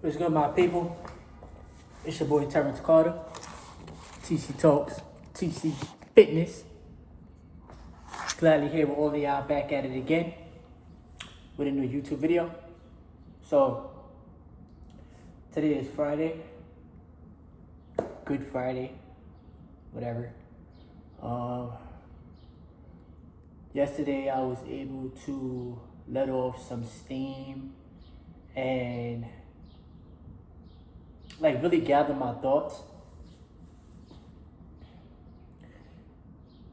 What's good, my people? It's your boy Terrence Carter, TC Talks, TC Fitness. Gladly here with all of y'all back at it again with a new YouTube video. So, today is Friday, Good Friday, whatever. Yesterday I was able to let off some steam and really gather my thoughts,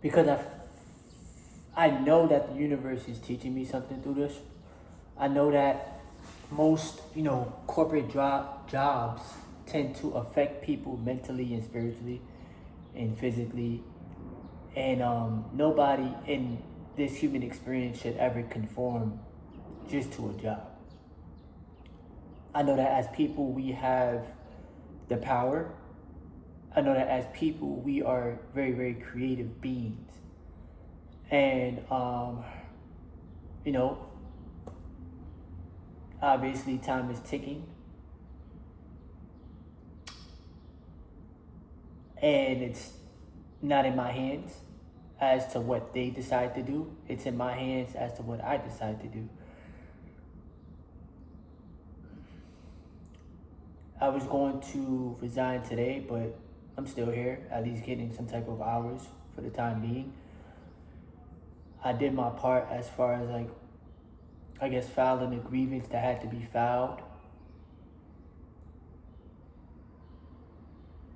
because I know that the universe is teaching me something through this. I know that most corporate jobs tend to affect people mentally and spiritually and physically, and nobody in this human experience should ever conform just to a job. I know that as people we have the power. I know that as people we are very, very creative beings. And obviously time is ticking. And it's not in my hands as to what they decide to do. It's in my hands as to what I decide to do. I was going to resign today, but I'm still here, at least getting some type of hours for the time being. I did my part as far as filing a grievance that had to be filed.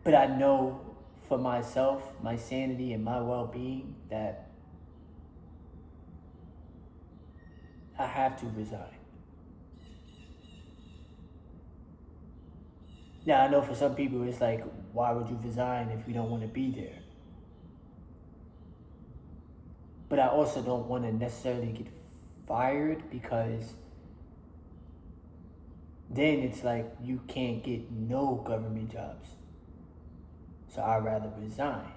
But I know for myself, my sanity and my well-being, that I have to resign. Now, I know for some people it's like, why would you resign if you don't want to be there? But I also don't want to necessarily get fired, because then it's like you can't get no government jobs. So I'd rather resign.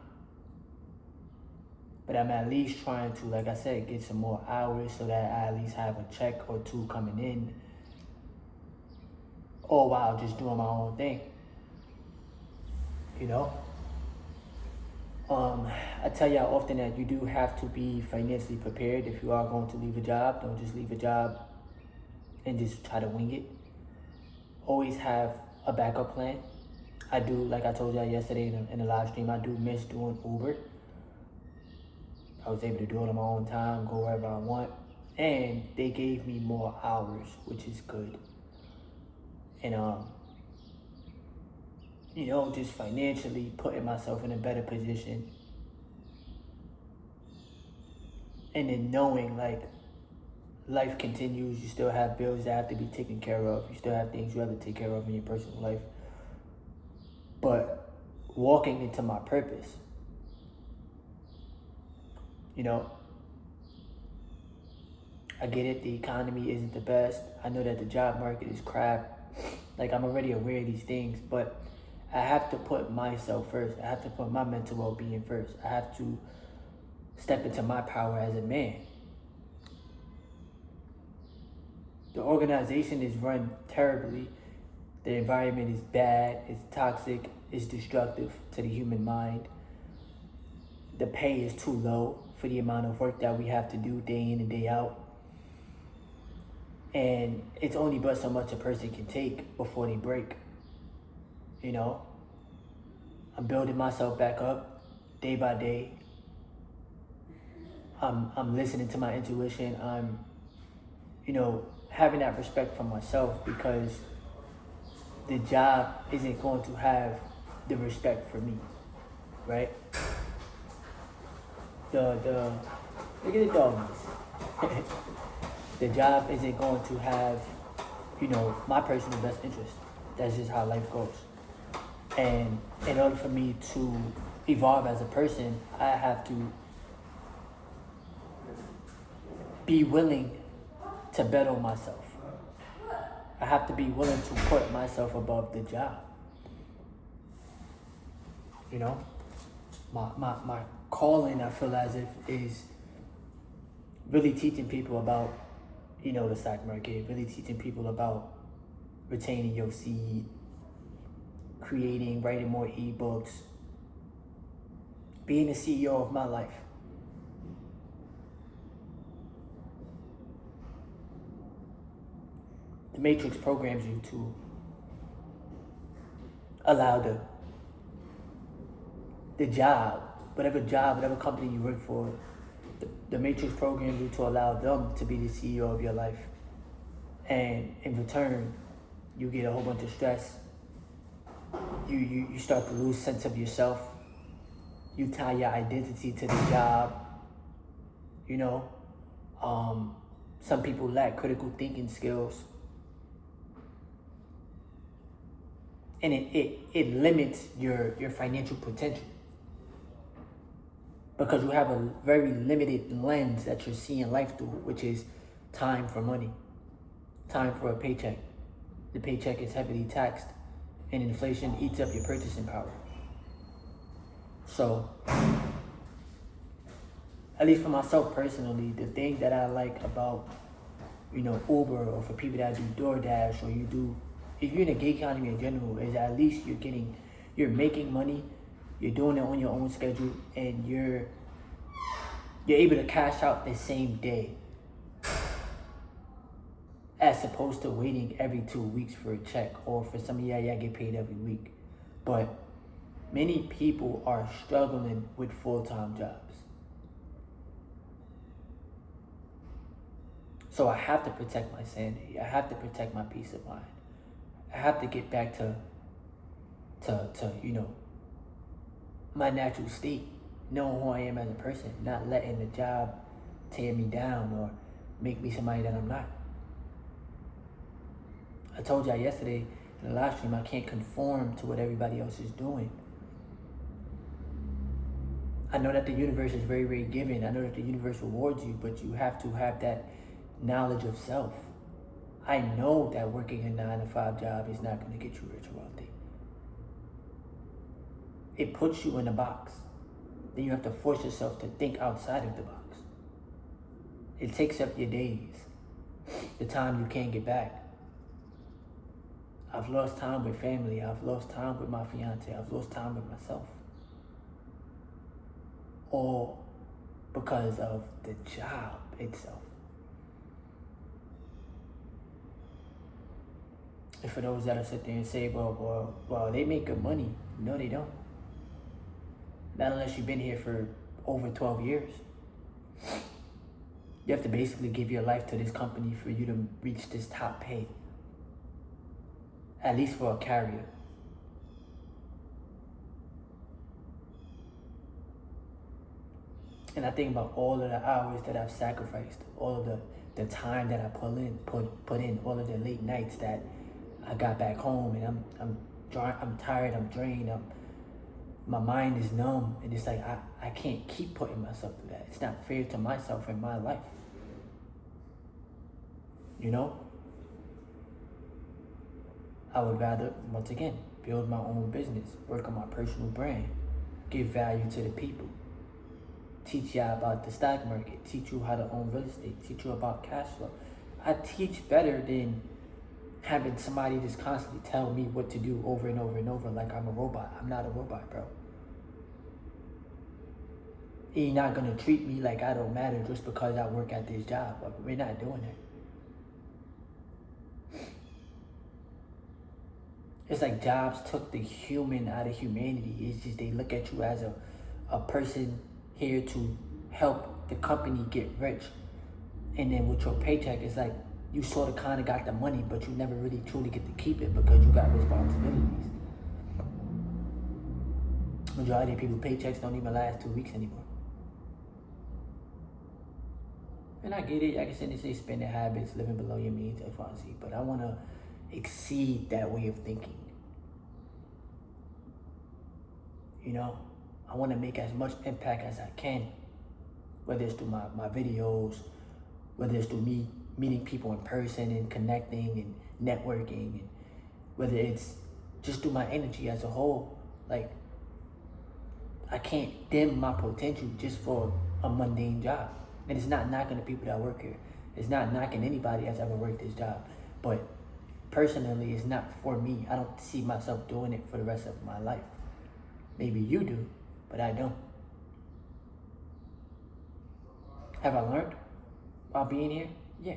But I'm at least trying to, like I said, get some more hours so that I at least have a check or two coming in, all while just doing my own thing. I tell y'all often that you do have to be financially prepared if you are going to leave a job. Don't just leave a job and just try to wing it. Always have a backup plan. I do, like I told y'all yesterday in the live stream, I do miss doing Uber. I was able to do it on my own time, go wherever I want. And they gave me more hours, which is good. And, just financially putting myself in a better position. And then knowing, life continues. You still have bills that have to be taken care of. You still have things you have to take care of in your personal life. But walking into my purpose, I get it, the economy isn't the best. I know that the job market is crap. I'm already aware of these things, but I have to put myself first. I have to put my mental well-being first. I have to step into my power as a man. The organization is run terribly. The environment is bad, it's toxic, it's destructive to the human mind. The pay is too low for the amount of work that we have to do day in and day out. And it's only but so much a person can take before they break. I'm building myself back up day by day. I'm listening to my intuition. I'm, having that respect for myself, because the job isn't going to have the respect for me, right? Look at the dog. The job isn't going to have, my personal best interest. That's just how life goes. And in order for me to evolve as a person, I have to be willing to bet on myself. I have to be willing to put myself above the job. My calling, I feel as if, is really teaching people about, the stock market, really teaching people about retaining your seed, creating, writing more ebooks, being the CEO of my life. The Matrix programs you to allow the job, whatever company you work for, the Matrix programs you to allow them to be the CEO of your life. And in return, you get a whole bunch of stress. You start to lose sense of yourself. You tie your identity to the job. You know, some people lack critical thinking skills. And it limits your financial potential. Because you have a very limited lens that you're seeing life through, which is time for money, time for a paycheck. The paycheck is heavily taxed, and inflation eats up your purchasing power. So, at least for myself personally, the thing that I like about, Uber, or for people that do DoorDash, or if you're in the gig economy in general, is at least you're making money, you're doing it on your own schedule, and you're able to cash out the same day, as opposed to waiting every 2 weeks for a check, or for some of y'all get paid every week. But many people are struggling with full-time jobs. So I have to protect my sanity. I have to protect my peace of mind. I have to get back to my natural state, knowing who I am as a person, not letting the job tear me down or make me somebody that I'm not. I told y'all yesterday in the live stream, I can't conform to what everybody else is doing. I know that the universe is very, very giving. I know that the universe rewards you, but you have to have that knowledge of self. I know that working a 9-to-5 job is not going to get you rich or wealthy. It puts you in a box. Then you have to force yourself to think outside of the box. It takes up your days, the time you can't get back. I've lost time with family. I've lost time with my fiance. I've lost time with myself. All because of the job itself. And for those that'll sit there and say, well, they make good money. No, they don't. Not unless you've been here for over 12 years. You have to basically give your life to this company for you to reach this top pay. At least for a carrier. And I think about all of the hours that I've sacrificed, all of the time that I put in, all of the late nights that I got back home, and I'm tired, I'm drained, my mind is numb, and it's like I can't keep putting myself through that. It's not fair to myself and my life. I would rather, once again, build my own business, work on my personal brand, give value to the people, teach y'all about the stock market, teach you how to own real estate, teach you about cash flow. I teach better than having somebody just constantly tell me what to do over and over and over like I'm a robot. I'm not a robot, bro. You're not gonna treat me like I don't matter just because I work at this job. But we're not doing that. It's like jobs took the human out of humanity. It's just they look at you as a person here to help the company get rich. And then with your paycheck, it's like you sort of kind of got the money, but you never really truly get to keep it because you got responsibilities. Majority of people paychecks don't even last 2 weeks anymore. And I get it. I can sit and say spending habits, living below your means, X, Y, and Z. But I want to exceed that way of thinking. I want to make as much impact as I can, whether it's through my videos, whether it's through me meeting people in person and connecting and networking, and whether it's just through my energy as a whole. Like, I can't dim my potential just for a mundane job. And it's not knocking the people that work here. It's not knocking anybody that's ever worked this job. But personally is not for me. I don't see myself doing it for the rest of my life. Maybe you do, but I don't. Have I learned while being here? Yeah.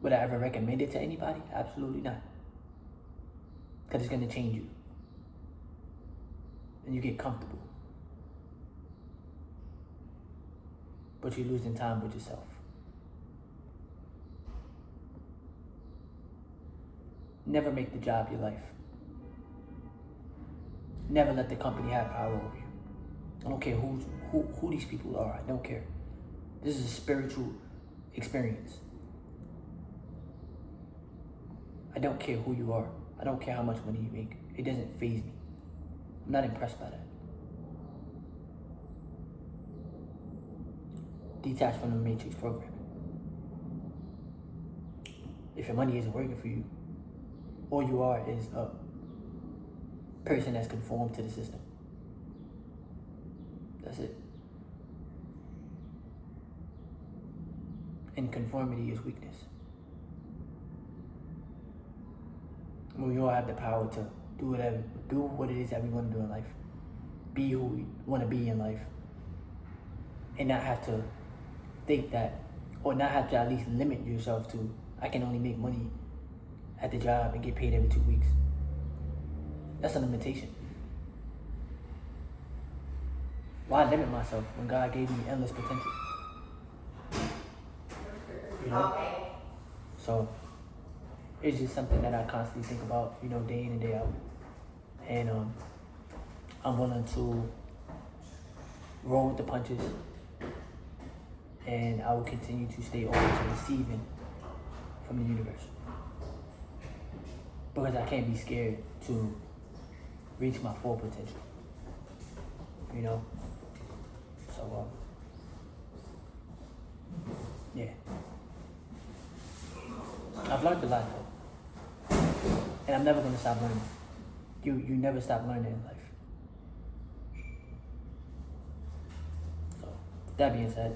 Would I ever recommend it to anybody? Absolutely not. Because it's going to change you. And you get comfortable. But you're losing time with yourself. Never make the job your life. Never let the company have power over you. I don't care who these people are. I don't care. This is a spiritual experience. I don't care who you are. I don't care how much money you make. It doesn't faze me. I'm not impressed by that. Detach from the matrix program. If your money isn't working for you, all you are is a person that's conformed to the system. That's it. And conformity is weakness. We all have the power to do what it is that we want to do in life. Be who we want to be in life. And not have to think that, or not have to at least limit yourself to, I can only make money at the job and get paid every 2 weeks. That's a limitation. Why limit myself when God gave me endless potential? You know? So it's just something that I constantly think about, day in and day out. And I'm willing to roll with the punches, and I will continue to stay open to receiving from the universe. Because I can't be scared to reach my full potential. So, yeah. I've learned a lot though. And I'm never gonna stop learning. You never stop learning in life. So, with that being said,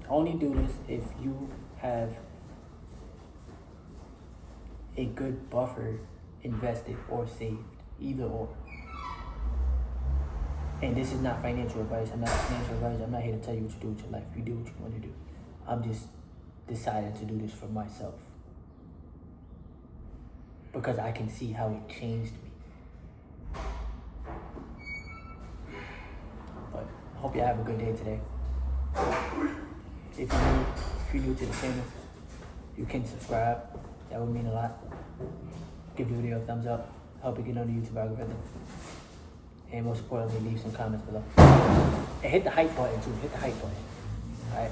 only do this if you have a good buffer invested or saved, either or. And this is not financial advice. I'm not financial advice. I'm not here to tell you what to do with your life. You do what you want to do. I'm just decided to do this for myself. Because I can see how it changed me. But I hope you have a good day today. If you're new to the channel, you can subscribe. That would mean a lot. Give the video a thumbs up. Help it get on the YouTube algorithm. And most importantly, leave some comments below. And hit the hype button too. Hit the hype button. Alright?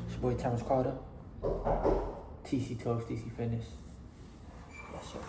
It's your boy Terrence Carter. TC Talks, TC Fitness. Yes, sir.